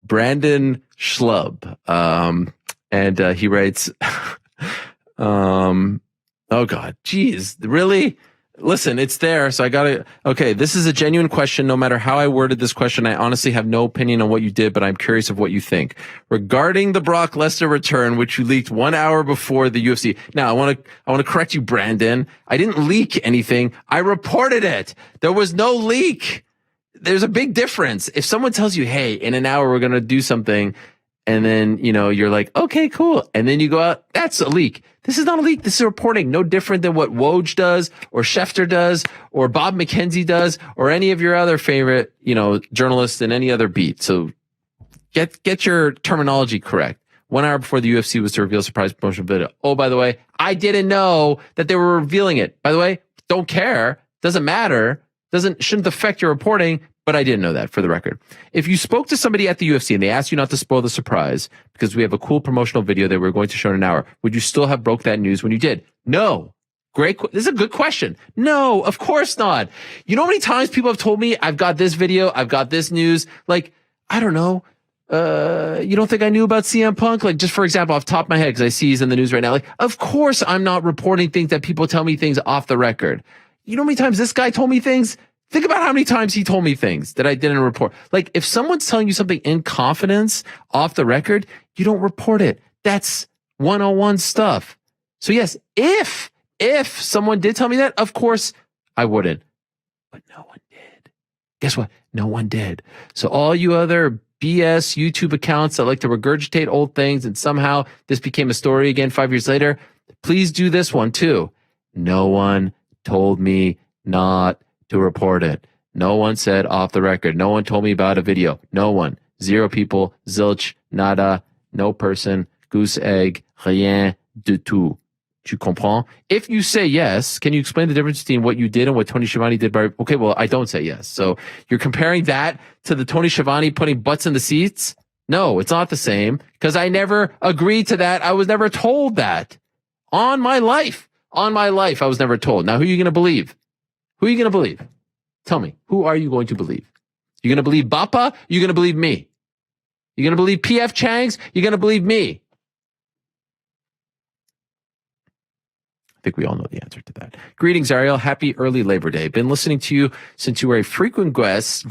Brandon Schlub. And he writes, oh God, geez, really? Listen, it's there. So I gotta, okay, this is a genuine question. No matter how I worded this question, I honestly have no opinion on what you did, but I'm curious of what you think. Regarding the Brock Lesnar return, which you leaked 1 hour before the UFC. Now, I want to correct you, Brandon. I didn't leak anything. I reported it. There was no leak. There's a big difference. If someone tells you, hey, in an hour, we're going to do something, and then, you're like, okay, cool. And then you go out, that's a leak. This is not a leak. This is reporting. No different than what Woj does or Schefter does or Bob McKenzie does or any of your other favorite, journalists in any other beat. So get your terminology correct. 1 hour before the UFC was to reveal surprise promotional video. Oh, by the way, I didn't know that they were revealing it. By the way, don't care. Doesn't matter. Shouldn't affect your reporting. But I didn't know that, for the record. If you spoke to somebody at the UFC and they asked you not to spoil the surprise because we have a cool promotional video that we're going to show in an hour, would you still have broke that news when you did? No. Great. This is a good question. No, of course not. You know how many times people have told me, I've got this video, I've got this news. Like, I don't know. You don't think I knew about CM Punk? Like, just for example, off the top of my head, because I see he's in the news right now. Like, of course I'm not reporting things that people tell me things off the record. You know how many times this guy told me things? Think about how many times he told me things that I didn't report. Like, if someone's telling you something in confidence off the record, you don't report it. That's 101 stuff. So yes, if someone did tell me that, of course I wouldn't. But no one did. Guess what? No one did. So all you other BS YouTube accounts that like to regurgitate old things and somehow this became a story again 5 years later, please do this one too. No one told me not to report it. No one said off the record. No one told me about a video. No one. 0 people. Zilch. Nada. No person. Goose egg. Rien du tout. Tu comprends? If you say yes, can you explain the difference between what you did and what Tony Schiavone did? Okay, well, I don't say yes. So you're comparing that to the Tony Schiavone putting butts in the seats? No, it's not the same because I never agreed to that. I was never told that. On my life, I was never told. Now, who are you going to believe? Who are you going to believe? Tell me. Who are you going to believe? You going to believe Bappa? You going to believe me? You going to believe P.F. Chang's? You going to believe me? I think we all know the answer to that. Greetings, Ariel. Happy early Labor Day. Been listening to you since you were a frequent guest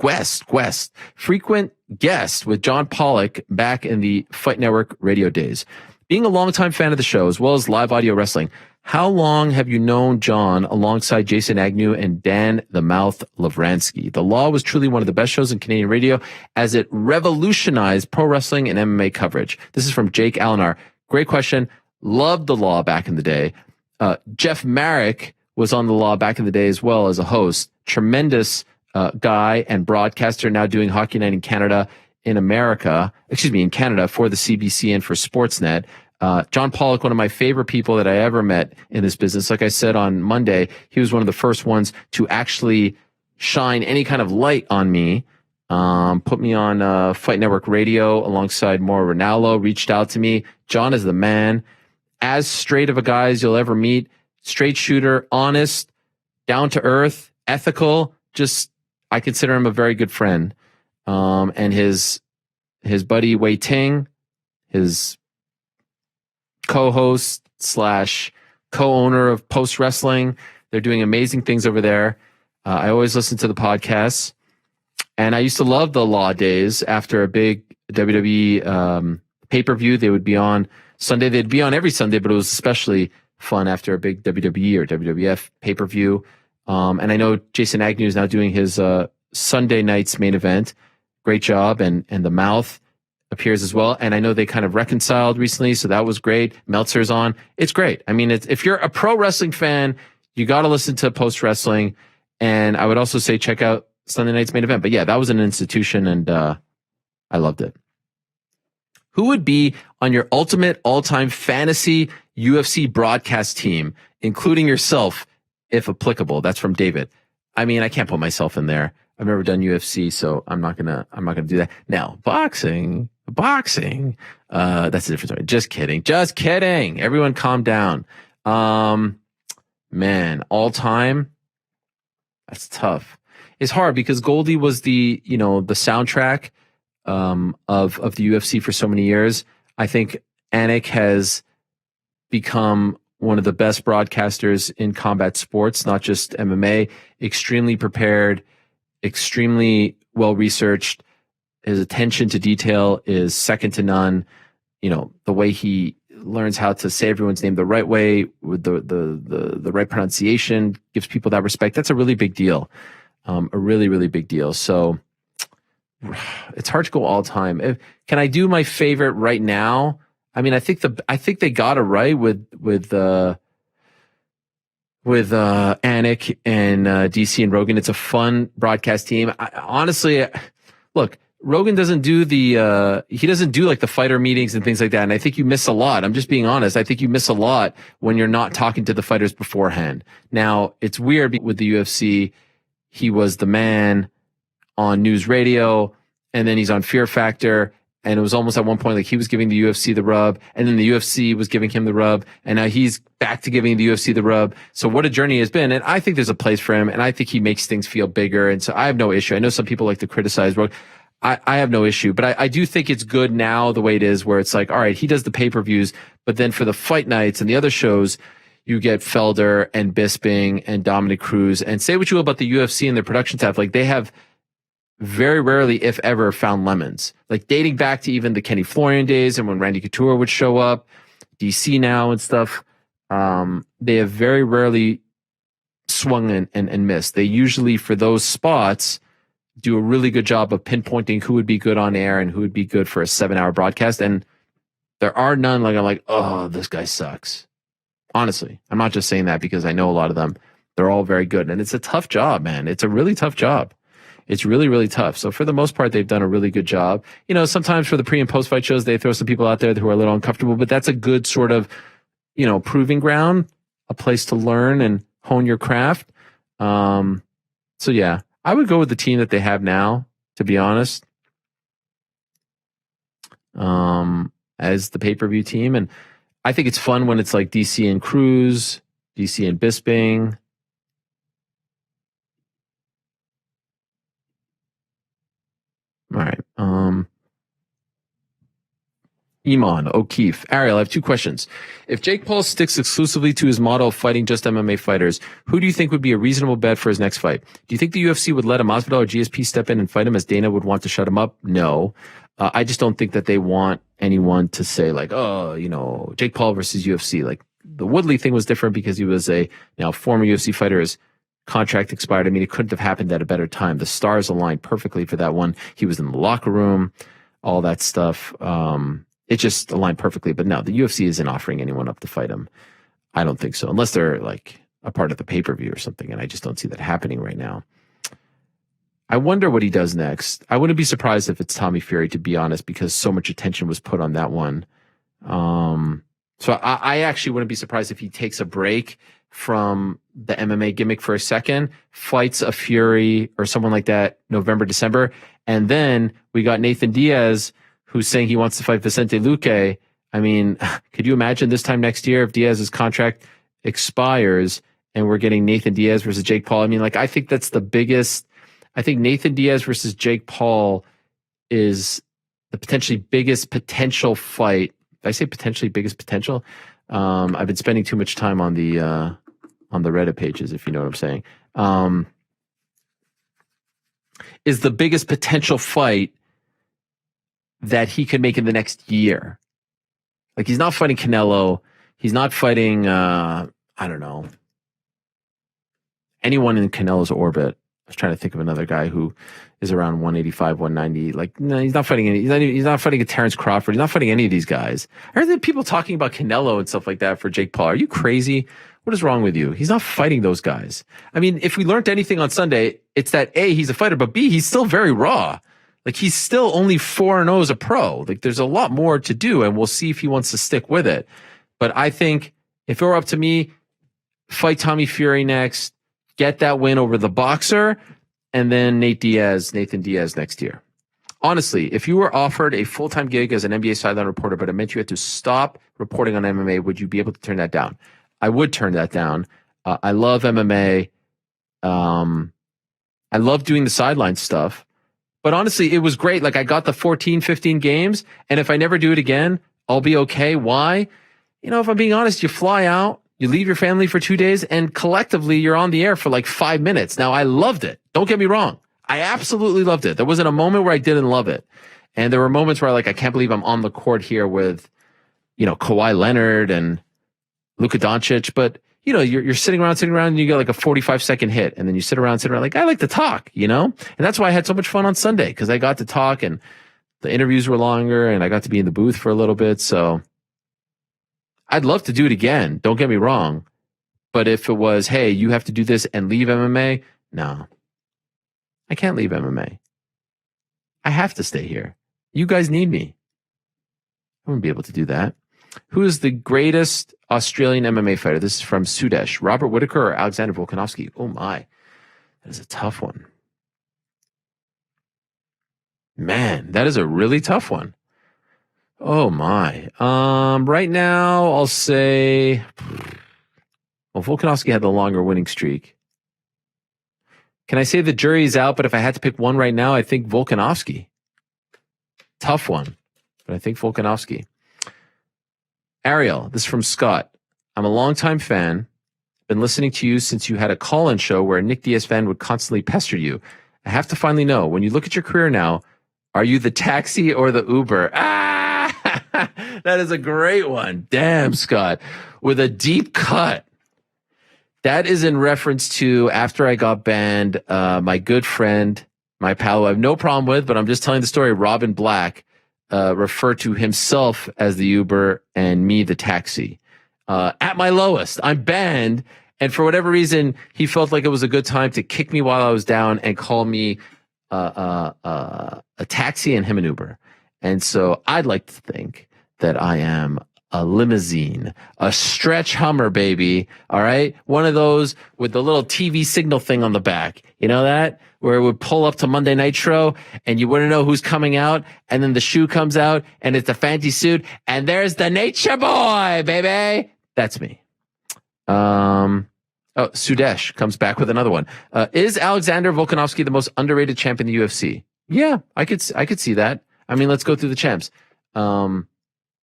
with John Pollock back in the Fight Network radio days. Being a longtime fan of the show, as well as live audio wrestling, how long have you known John alongside Jason Agnew and Dan the Mouth Lavransky? The Law was truly one of the best shows in Canadian radio as it revolutionized pro wrestling and MMA coverage. This is from Jake Allenar. Great question. Loved The Law back in the day. Jeff Marek was on The Law back in the day as well as a host. Tremendous guy and broadcaster, now doing Hockey Night in Canada in Canada for the CBC and for Sportsnet. John Pollock, one of my favorite people that I ever met in this business. Like I said on Monday, he was one of the first ones to actually shine any kind of light on me. Put me on Fight Network Radio alongside Mauro Ranallo, reached out to me. John is the man. As straight of a guy as you'll ever meet. Straight shooter, honest, down to earth, ethical. I consider him a very good friend. And his buddy Wei Ting, his co-host / co-owner of Post Wrestling. They're doing amazing things over there. I always listen to the podcasts. And I used to love The Law days after a big WWE pay-per-view. They would be on Sunday. They'd be on every Sunday, but it was especially fun after a big WWE or WWF pay-per-view. And I know Jason Agnew is now doing his Sunday night's main event. Great job. And The Mouth appears as well. And I know they kind of reconciled recently, so that was great. Meltzer's on. It's great. I mean, if you're a pro wrestling fan, you got to listen to Post Wrestling. And I would also say check out Sunday night's main event. But yeah, that was an institution, and I loved it. Who would be on your ultimate all-time fantasy UFC broadcast team, including yourself, if applicable? That's from David. I mean, I can't put myself in there. I've never done UFC, so I'm not gonna do that. Now, boxing, that's a different story. Just kidding. Everyone calm down. Man, all time, that's tough. It's hard because Goldie was the soundtrack of the UFC for so many years. I think Anik has become one of the best broadcasters in combat sports, not just MMA. Extremely prepared, extremely well researched. His attention to detail is second to none. You know, the way he learns how to say everyone's name the right way with the right pronunciation, gives people that respect. That's a really big deal. A really, really big deal. So it's hard to go all time. Can I do my favorite right now? I mean, I think they got it right with Anik and DC and Rogan. It's a fun broadcast team. Honestly, look, Rogan doesn't do he doesn't do like the fighter meetings and things like that. And I think you miss a lot. I'm just being honest. I think you miss a lot when you're not talking to the fighters beforehand. Now, it's weird with the UFC. He was the man on news radio, and then he's on Fear Factor. And it was almost at one point like he was giving the UFC the rub, and then the UFC was giving him the rub, and now he's back to giving the UFC the rub. So what a journey has been. And I think there's a place for him, and I think he makes things feel bigger. And so I have no issue. I know some people like to criticize Rogan. I have no issue, but I do think it's good now the way it is, where it's like, all right, he does the pay-per-views, but then for the fight nights and the other shows, you get Felder and Bisping and Dominic Cruz. And say what you will about the UFC and their production staff, like they have very rarely, if ever, found lemons. Like dating back to even the Kenny Florian days and when Randy Couture would show up, DC now and stuff, they have very rarely swung and missed. They usually, for those spots, do a really good job of pinpointing who would be good on air and who would be good for a 7-hour broadcast. And there are none like I'm like, oh, this guy sucks. Honestly, I'm not just saying that because I know a lot of them. They're all very good. And it's a tough job, man. It's a really tough job. It's really, really tough. So for the most part, they've done a really good job. You know, sometimes for the pre and post fight shows, they throw some people out there who are a little uncomfortable, but that's a good sort of, you know, proving ground, a place to learn and hone your craft. So yeah, I would go with the team that they have now, to be honest, as the pay-per-view team. And I think it's fun when it's like DC and Cruz, DC and Bisping. All right. Iman O'Keefe. Ariel, I have 2 questions. If Jake Paul sticks exclusively to his model of fighting just MMA fighters, who do you think would be a reasonable bet for his next fight? Do you think the UFC would let a Masvidal or GSP step in and fight him as Dana would want to shut him up? No. I just don't think that they want anyone to say like, oh, you know, Jake Paul versus UFC. Like the Woodley thing was different because he was a former UFC fighter. His contract expired. I mean, it couldn't have happened at a better time. The stars aligned perfectly for that one. He was in the locker room, all that stuff. It just aligned perfectly. But no, the UFC isn't offering anyone up to fight him. I don't think so, unless they're like a part of the pay-per-view or something. And I just don't see that happening right now. I wonder what he does next. I wouldn't be surprised if it's Tommy Fury, to be honest, because so much attention was put on that one. So I actually wouldn't be surprised if he takes a break from the MMA gimmick for a second, fights a Fury or someone like that November, December. And then we got Nathan Diaz, who's saying he wants to fight Vicente Luque. I mean, could you imagine this time next year if Diaz's contract expires and we're getting Nathan Diaz versus Jake Paul? I mean, like, I think that's the biggest. I think Nathan Diaz versus Jake Paul is the potentially biggest potential fight. Did I say potentially biggest potential? I've been spending too much time on the Reddit pages, if you know what I'm saying. Is the biggest potential fight that he could make in the next year. Like, he's not fighting Canelo. He's not fighting, I don't know, anyone in Canelo's orbit. I was trying to think of another guy who is around 185, 190. Like, no, he's not fighting any. He's not fighting a Terrence Crawford. He's not fighting any of these guys. I heard people talking about Canelo and stuff like that for Jake Paul. Are you crazy? What is wrong with you? He's not fighting those guys. I mean, if we learned anything on Sunday, it's that A, he's a fighter, but B, he's still very raw. Like, he's still only 4-0 as a pro. Like, there's a lot more to do, and we'll see if he wants to stick with it. But I think if it were up to me, fight Tommy Fury next, get that win over the boxer, and then Nathan Diaz next year. Honestly, if you were offered a full-time gig as an NBA sideline reporter, but it meant you had to stop reporting on MMA, would you be able to turn that down? I would turn that down. I love MMA. I love doing the sideline stuff, But honestly, it was great. Like I got the 14, 15 games. And if I never do it again, I'll be okay. Why? You know, if I'm being honest, you fly out, you leave your family for 2 days, and collectively you're on the air for like 5 minutes. Now, I loved it. Don't get me wrong. I absolutely loved it. There wasn't a moment where I didn't love it. And there were moments where I can't believe I'm on the court here with, Kawhi Leonard and Luka Doncic. But, you're sitting around and you get like a 45-second hit. And then you sit around like, I like to talk, And that's why I had so much fun on Sunday, because I got to talk and the interviews were longer and I got to be in the booth for a little bit. So I'd love to do it again. Don't get me wrong. But if it was, hey, you have to do this and leave MMA, no, I can't leave MMA. I have to stay here. You guys need me. I wouldn't be able to do that. Who is the greatest Australian MMA fighter? This is from Sudesh. Robert Whittaker or Alexander Volkanovski? Oh my, that is a tough one. Man, that is a really tough one. Oh my. Right now I'll say, well, Volkanovski had the longer winning streak. Can I say the jury's out, but if I had to pick one right now, I think Volkanovski. Tough one, but I think Volkanovski. Ariel, this is from Scott. I'm a longtime fan. Been listening to you since you had a call-in show where a Nick Diaz fan would constantly pester you. I have to finally know, when you look at your career now, are you the taxi or the Uber? That is a great one. Damn, Scott. With a deep cut. That is in reference to after I got banned, my good friend, my pal, who I have no problem with, but I'm just telling the story, Robin Black, referred to himself as the Uber and me the taxi. At my lowest, I'm banned. And for whatever reason, he felt like it was a good time to kick me while I was down and call me a taxi and him an Uber. And so I'd like to think that I am a limousine, a stretch Hummer, baby. All right. One of those with the little TV signal thing on the back. You know that? Where it would pull up to Monday Nitro and you wouldn't know who's coming out. And then the shoe comes out and it's a fancy suit. And there's the nature boy, baby. That's me. Oh, Sudesh comes back with another one. Is Alexander Volkanovski the most underrated champ in the UFC? Yeah, I could see that. I mean, let's go through the champs.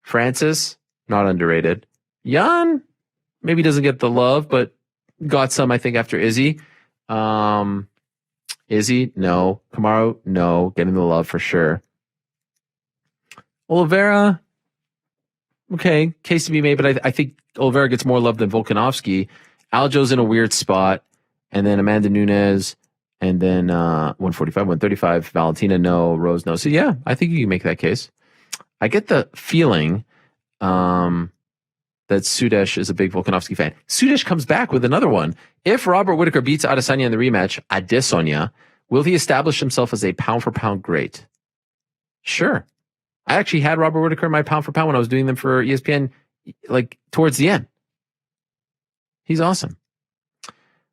Francis, not underrated. Jan, maybe doesn't get the love, but got some, I think, after Izzy. Izzy, no. Kamaru, no. Getting the love for sure. Oliveira, okay, case to be made, but I think Oliveira gets more love than Volkanovski. Aljo's in a weird spot, and then Amanda Nunes, and then 145, 135, Valentina, no. Rose, no. So yeah, I think you can make that case. I get the feeling that Sudesh is a big Volkanovski fan. Sudesh comes back with another one. If Robert Whittaker beats Adesanya in the rematch, Adesanya, will he establish himself as a pound-for-pound great? Sure. I actually had Robert Whittaker in my pound-for-pound when I was doing them for ESPN, like, towards the end. He's awesome.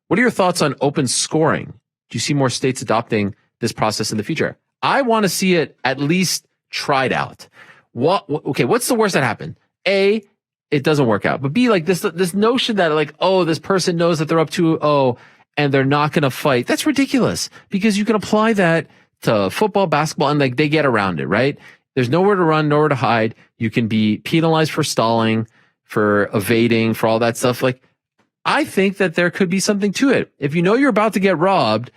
What are your thoughts on open scoring? Do you see more states adopting this process in the future? I want to see it at least tried out. Okay, what's the worst that happened? A, it doesn't work out. But B, like this notion that like, oh, this person knows that they're up 2-0 and they're not going to fight. That's ridiculous, because you can apply that to football, basketball, and like they get around it, right? There's nowhere to run, nowhere to hide. You can be penalized for stalling, for evading, for all that stuff. Like, I think that there could be something to it. If you know you're about to get robbed,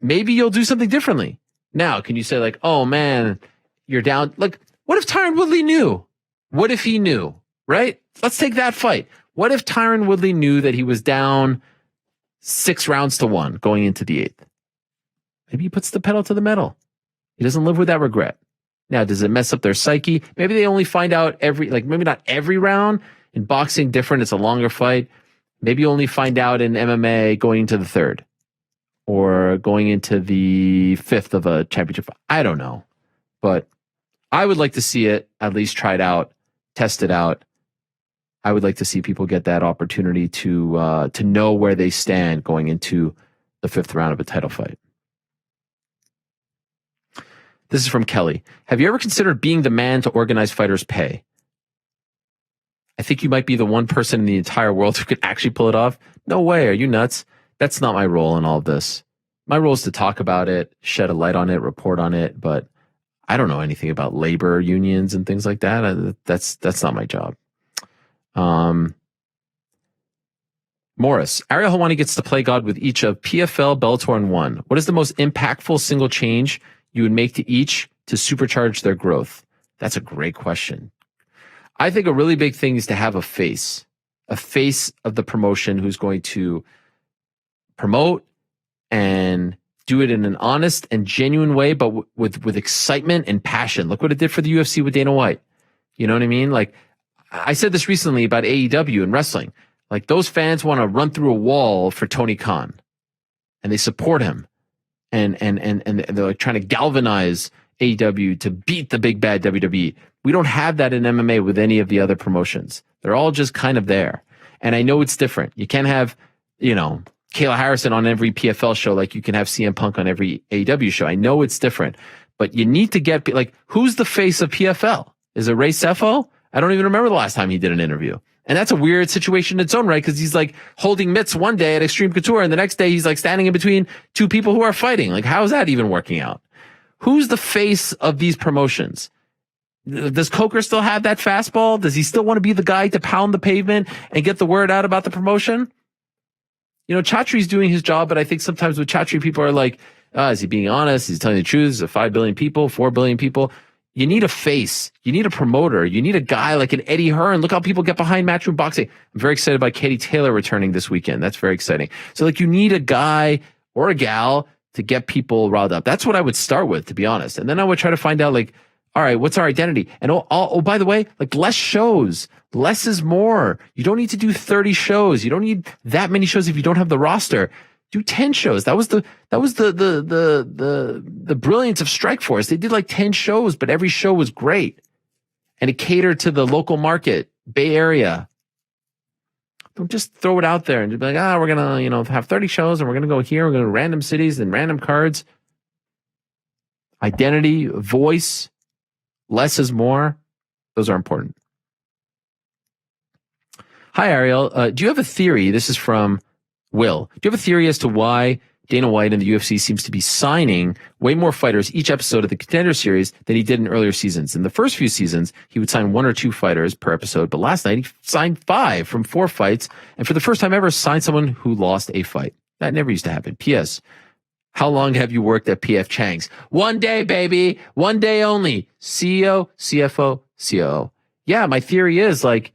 maybe you'll do something differently. Now, can you say like, oh man, you're down? Like, what if Tyron Woodley knew? What if he knew, right? Let's take that fight. What if Tyron Woodley knew that he was down 6-1 going into the 8th? Maybe he puts the pedal to the metal. He doesn't live with that regret. Now, does it mess up their psyche? Maybe they only find out maybe not every round. In boxing, different. It's a longer fight. Maybe you only find out in MMA going into the 3rd or going into the 5th of a championship fight. I don't know. But I would like to see it, at least try it out, test it out. I would like to see people get that opportunity to know where they stand going into the 5th round of a title fight. This is from Kelly. Have you ever considered being the man to organize fighters' pay? I think you might be the one person in the entire world who could actually pull it off. No way. Are you nuts? That's not my role in all of this. My role is to talk about it, shed a light on it, report on it, but I don't know anything about labor unions and things like that. That's not my job. Morris, Ariel Helwani gets to play God with each of PFL, Bellator, and ONE. What is the most impactful single change you would make to each to supercharge their growth? That's a great question. I think a really big thing is to have a face of the promotion who's going to promote and do it in an honest and genuine way, but with excitement and passion. Look what it did for the UFC with Dana White. You know what I mean? Like, I said this recently about AEW and wrestling. Like, those fans want to run through a wall for Tony Khan, and they support him, and they're like trying to galvanize AEW to beat the big bad WWE. We don't have that in MMA with any of the other promotions. They're all just kind of there. And I know it's different. You can't have, Kayla Harrison on every PFL show like you can have CM Punk on every AEW show. I know it's different, but you need to get, like, who's the face of PFL? Is it Ray Sefo? I don't even remember the last time he did an interview. And that's a weird situation in its own right, because he's like holding mitts one day at Extreme Couture, and the next day he's like standing in between two people who are fighting. Like, how is that even working out? Who's the face of these promotions? Does Coker still have that fastball? Does he still want to be the guy to pound the pavement and get the word out about the promotion? Chatri's doing his job, but I think sometimes with Chatri, people are like, is he being honest? Is he telling the truth? Is it 5 billion people, 4 billion people? You need a face. You need a promoter. You need a guy like an Eddie Hearn. Look how people get behind Matchroom Boxing. I'm very excited about Katie Taylor returning this weekend. That's very exciting. So, like, you need a guy or a gal to get people riled up. That's what I would start with, to be honest. And then I would try to find out, like, all right, what's our identity? And by the way, like, less shows. Less is more. You don't need to do 30 shows. You don't need that many shows if you don't have the roster. Do 10 shows. That was the brilliance of Strikeforce. They did like 10 shows, but every show was great. And it catered to the local market, Bay Area. Don't just throw it out there and just be like, we're going to, have 30 shows and we're going to go here. We're going to random cities and random cards. Identity, voice, less is more. Those are important. Hi, Ariel. Do you have a theory? This is from Will. Do you have a theory as to why Dana White and the UFC seems to be signing way more fighters each episode of the Contender Series than he did in earlier seasons? In the first few seasons, he would sign 1 or 2 fighters per episode, but last night he signed 5 from 4 fights, and for the first time ever signed someone who lost a fight. That never used to happen. P.S. How long have you worked at P.F. Chang's? 1 day, baby. 1 day only. CEO, CFO, COO. Yeah, my theory is, like,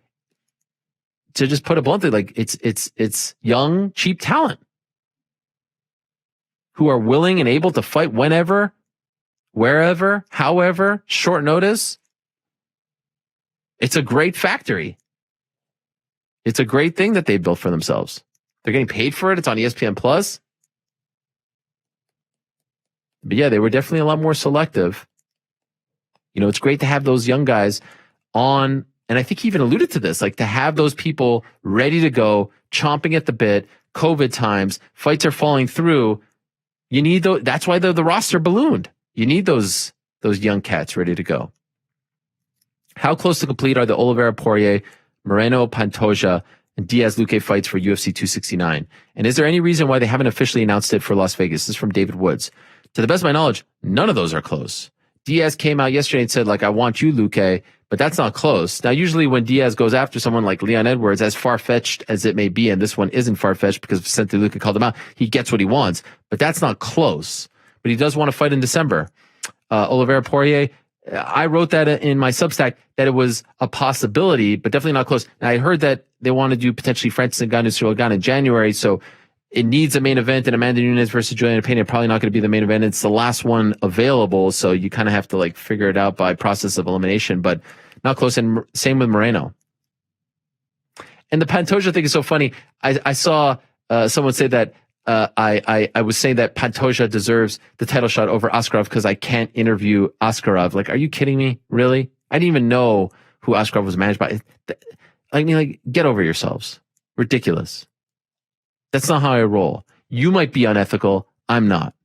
to just put it bluntly, like, it's young, cheap talent who are willing and able to fight whenever, wherever, however, short notice. It's a great factory. It's a great thing that they built for themselves. They're getting paid for it. It's on ESPN Plus. But yeah, they were definitely a lot more selective. It's great to have those young guys on. And I think he even alluded to this, like, to have those people ready to go, chomping at the bit, COVID times, fights are falling through. You need those. That's why the roster ballooned. You need those young cats ready to go. How close to complete are the Oliveira Poirier, Moreno Pantoja, and Diaz Luque fights for UFC 269? And is there any reason why they haven't officially announced it for Las Vegas? This is from David Woods. To the best of my knowledge, none of those are close. Diaz came out yesterday and said, like, I want you, Luque, but that's not close. Now, usually when Diaz goes after someone like Leon Edwards, as far-fetched as it may be, and this one isn't far-fetched because Vicente Luque called him out, he gets what he wants, but that's not close. But he does want to fight in December. Oliveira Poirier, I wrote that in my Substack that it was a possibility, but definitely not close. And I heard that they want to do potentially Francis Ngannou, Cyril Gane in January, so it needs a main event, and Amanda Nunes versus Juliana Pena probably not going to be the main event. It's the last one available, so you kind of have to, like, figure it out by process of elimination, but not close. And same with Moreno. And the Pantoja thing is so funny. I saw someone say that I was saying that Pantoja deserves the title shot over Askarov because I can't interview Askarov. Like, are you kidding me? Really? I didn't even know who Askarov was managed by. I mean, like, get over yourselves. Ridiculous. That's not how I roll. You might be unethical. I'm not.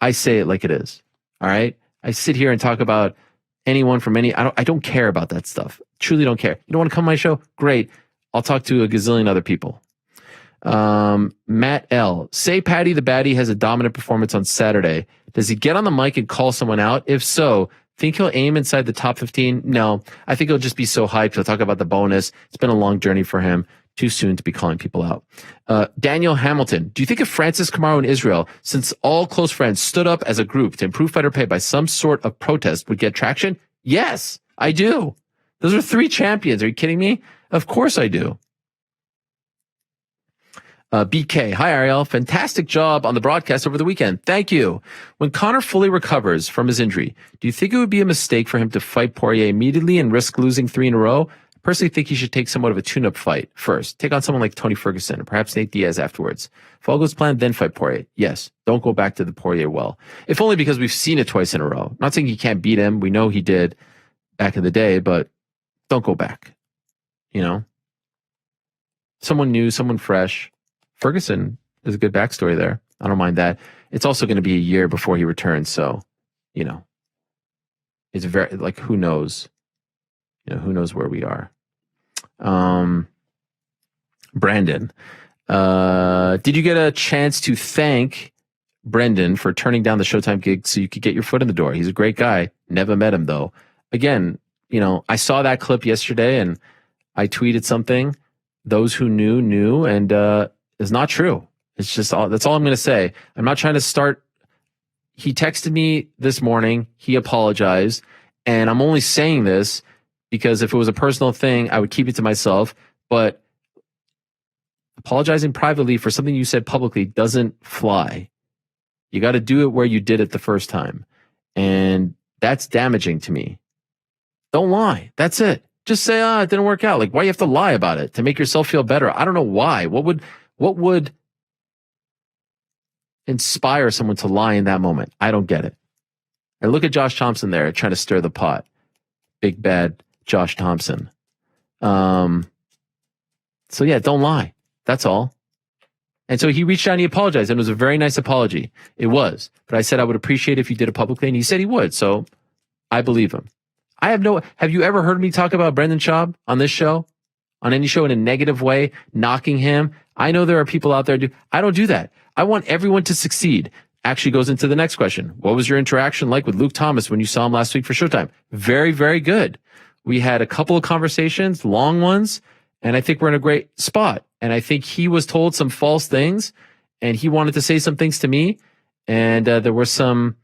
I say it like it is. All right? I sit here and talk about anyone from I don't care about that stuff. Truly don't care. You don't want to come on my show? Great. I'll talk to a gazillion other people. Matt L. Say Patty the Baddie has a dominant performance on Saturday. Does he get on the mic and call someone out? If so, think he'll aim inside the top 15? No, I think he'll just be so hyped. He'll talk about the bonus. It's been a long journey for him. Too soon to be calling people out. Daniel Hamilton. Do you think if Francis Kamaru and Israel, since all close friends, stood up as a group to improve fighter pay by some sort of protest, would get traction? Yes, I do. Those are 3 champions. Are you kidding me? Of course I do. BK. Hi, Ariel. Fantastic job on the broadcast over the weekend. Thank you. When Conor fully recovers from his injury, do you think it would be a mistake for him to fight Poirier immediately and risk losing 3 in a row? I personally think he should take somewhat of a tune-up fight first. Take on someone like Tony Ferguson and perhaps Nate Diaz afterwards. If all goes planned, then fight Poirier. Yes. Don't go back to the Poirier well. If only because we've seen it twice in a row. I'm not saying he can't beat him. We know he did back in the day, but don't go back. You know? Someone new, someone fresh. Ferguson is a good backstory there. I don't mind that. It's also going to be a year before he returns, so you know, it's very like who knows, who knows where we are. Brandon, did you get a chance to thank Brendan for turning down the Showtime gig so you could get your foot in the door? He's a great guy. Never met him though. Again, I saw that clip yesterday and I tweeted something. Those who knew, and it's not true. It's just that's all I'm going to say. I'm not trying to start. He texted me this morning. He apologized. And I'm only saying this because if it was a personal thing, I would keep it to myself. But apologizing privately for something you said publicly doesn't fly. You got to do it where you did it the first time. And that's damaging to me. Don't lie. That's it. Just say, it didn't work out. Like, why you have to lie about it? To make yourself feel better? I don't know why. What would inspire someone to lie in that moment? I don't get it. And look at Josh Thompson there trying to stir the pot. Big bad Josh Thompson. So yeah, don't lie. That's all. And so he reached out and he apologized, and it was a very nice apology. It was. But I said I would appreciate it if you did it publicly, and he said he would. So I believe him. Have you ever heard me talk about Brendan Schaub on this show? On any show in a negative way, knocking him? I know there are people out there I don't do that. I want everyone to succeed. Actually goes into the next question. What was your interaction like with Luke Thomas when you saw him last week for Showtime? Very, very good. We had a couple of conversations, long ones, and I think we're in a great spot. And I think he was told some false things, and he wanted to say some things to me, and there were some,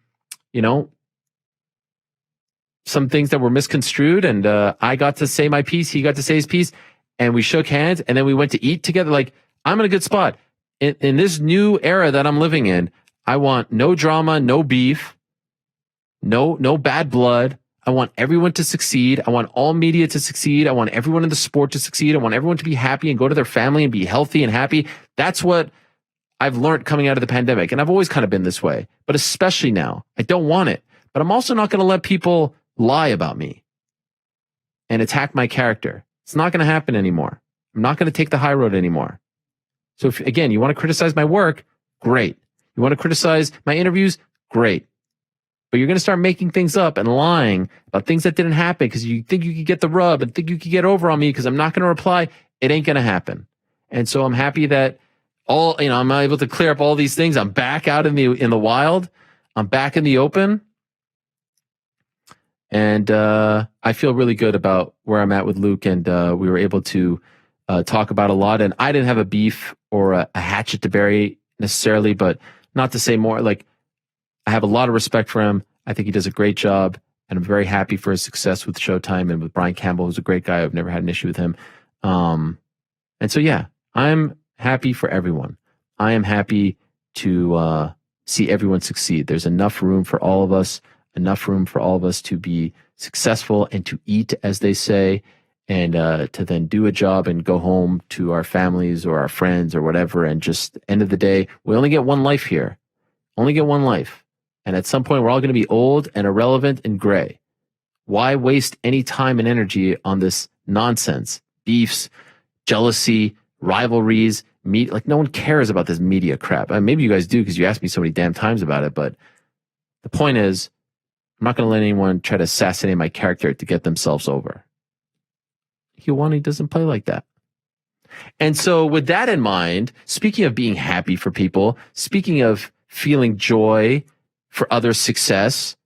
some things that were misconstrued, and I got to say my piece, he got to say his piece, and we shook hands, and then we went to eat together. Like, I'm in a good spot. In this new era that I'm living in, I want no drama, no beef, no bad blood. I want everyone to succeed. I want all media to succeed. I want everyone in the sport to succeed. I want everyone to be happy and go to their family and be healthy and happy. That's what I've learned coming out of the pandemic. And I've always kind of been this way, but especially now. I don't want it. But I'm also not going to let people lie about me and attack my character. It's not going to happen anymore. I'm not going to take the high road anymore. So if, again, you want to criticize my work, great. You want to criticize my interviews, great. But you're going to start making things up and lying about things that didn't happen because you think you could get the rub and think you could get over on me because I'm not going to reply. It ain't going to happen. And so I'm happy that I'm able to clear up all these things. I'm back out in the wild. I'm back in the open. And I feel really good about where I'm at with Luke, and we were able to talk about a lot. And I didn't have a beef or a hatchet to bury necessarily, but not to say more. Like, I have a lot of respect for him. I think he does a great job, and I'm very happy for his success with Showtime and with Brian Campbell, who's a great guy. I've never had an issue with him. And so, yeah, I'm happy for everyone. I am happy to see everyone succeed. There's enough room for all of us. Enough room for all of us to be successful and to eat, as they say, and to then do a job and go home to our families or our friends or whatever. And just end of the day, we only get one life here. Only get one life. And at some point, we're all going to be old and irrelevant and gray. Why waste any time and energy on this nonsense? Beefs, jealousy, rivalries, like no one cares about this media crap. Maybe you guys do because you asked me so many damn times about it. But the point is, I'm not going to let anyone try to assassinate my character to get themselves over. Helwani doesn't play like that. And so with that in mind, speaking of being happy for people, speaking of feeling joy for others' success,